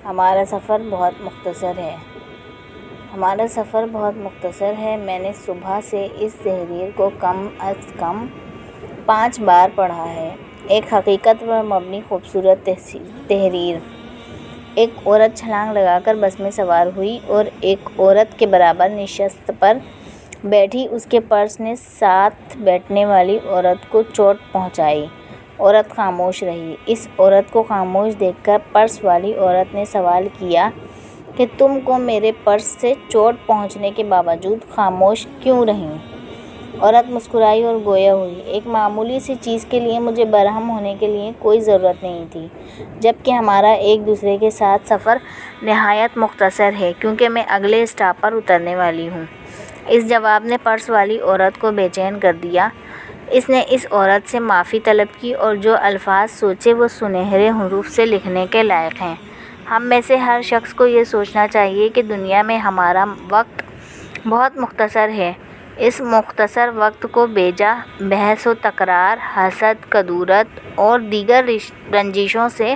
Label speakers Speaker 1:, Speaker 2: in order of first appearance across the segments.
Speaker 1: ہمارا سفر بہت مختصر ہے۔ ہمارا سفر بہت مختصر ہے۔ میں نے صبح سے اس تحریر کو کم از کم 5 بار پڑھا ہے۔ ایک حقیقت پر مبنی خوبصورت تحریر۔ ایک عورت چھلانگ لگا کر بس میں سوار ہوئی اور ایک عورت کے برابر نشست پر بیٹھی اس کے پرس نے ساتھ بیٹھنے والی عورت کو چوٹ پہنچائی۔ عورت خاموش رہی۔ اس عورت کو خاموش دیکھ کر پرس والی عورت نے سوال کیا کہ تم کو میرے پرس سے چوٹ پہنچنے کے باوجود خاموش کیوں رہیں؟ عورت مسکرائی اور گویا ہوئی، ایک معمولی سی چیز کے لیے مجھے برہم ہونے کے لیے کوئی ضرورت نہیں تھی، جبکہ ہمارا ایک دوسرے کے ساتھ سفر نہایت مختصر ہے کیونکہ میں اگلے اسٹاپ پر اترنے والی ہوں۔ اس جواب نے پرس والی عورت کو بے چین کر دیا۔ اس نے اس عورت سے معافی طلب کی اور جو الفاظ سوچے وہ سنہرے حروف سے لکھنے کے لائق ہیں۔ ہم میں سے ہر شخص کو یہ سوچنا چاہیے کہ دنیا میں ہمارا وقت بہت مختصر ہے۔ اس مختصر وقت کو بے جا بحث و تکرار، حسد، کدورت اور دیگر رنجشوں سے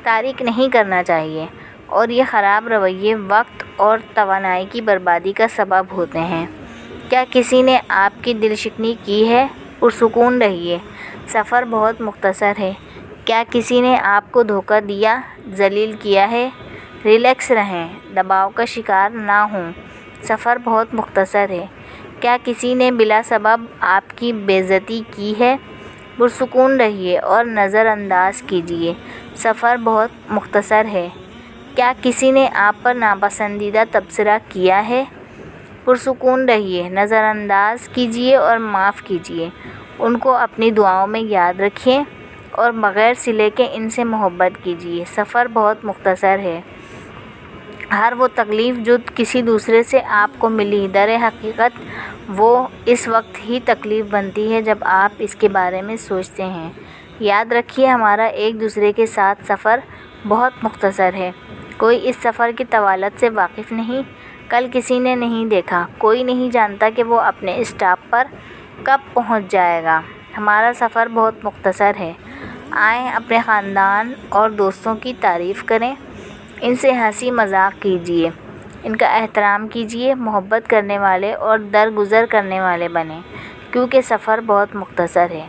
Speaker 1: تاریک نہیں کرنا چاہیے، اور یہ خراب رویے وقت اور توانائی کی بربادی کا سبب ہوتے ہیں۔ کیا کسی نے آپ کی دل شکنی کی ہے؟ پرسکون رہیے، سفر بہت مختصر ہے۔ کیا کسی نے آپ کو دھوکہ دیا، ذلیل کیا ہے؟ ریلیکس رہیں، دباؤ کا شکار نہ ہوں، سفر بہت مختصر ہے۔ کیا کسی نے بلا سبب آپ کی بے عزتی کی ہے؟ پرسکون رہیے اور نظر انداز کیجیے، سفر بہت مختصر ہے۔ کیا کسی نے آپ پر ناپسندیدہ تبصرہ کیا ہے؟ پرسکون رہیے، نظر انداز کیجیے اور معاف کیجیے۔ ان کو اپنی دعاؤں میں یاد رکھیے اور بغیر صلے کے ان سے محبت کیجیے، سفر بہت مختصر ہے۔ ہر وہ تکلیف جو کسی دوسرے سے آپ کو ملی، در حقیقت وہ اس وقت ہی تکلیف بنتی ہے جب آپ اس کے بارے میں سوچتے ہیں۔ یاد رکھیے، ہمارا ایک دوسرے کے ساتھ سفر بہت مختصر ہے۔ کوئی اس سفر کی طوالت سے واقف نہیں۔ کل کسی نے نہیں دیکھا، کوئی نہیں جانتا کہ وہ اپنے اسٹاپ پر کب پہنچ جائے گا۔ ہمارا سفر بہت مختصر ہے۔ آئیں اپنے خاندان اور دوستوں کی تعریف کریں، ان سے ہنسی مذاق کیجیے، ان کا احترام کیجیے، محبت کرنے والے اور درگزر کرنے والے بنیں، کیونکہ سفر بہت مختصر ہے۔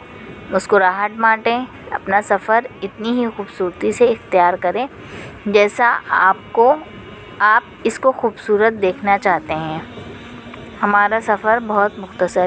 Speaker 1: مسکراہٹ بانٹیں، اپنا سفر اتنی ہی خوبصورتی سے اختیار کریں جیسا آپ اس کو خوبصورت دیکھنا چاہتے ہیں۔ ہمارا سفر بہت مختصر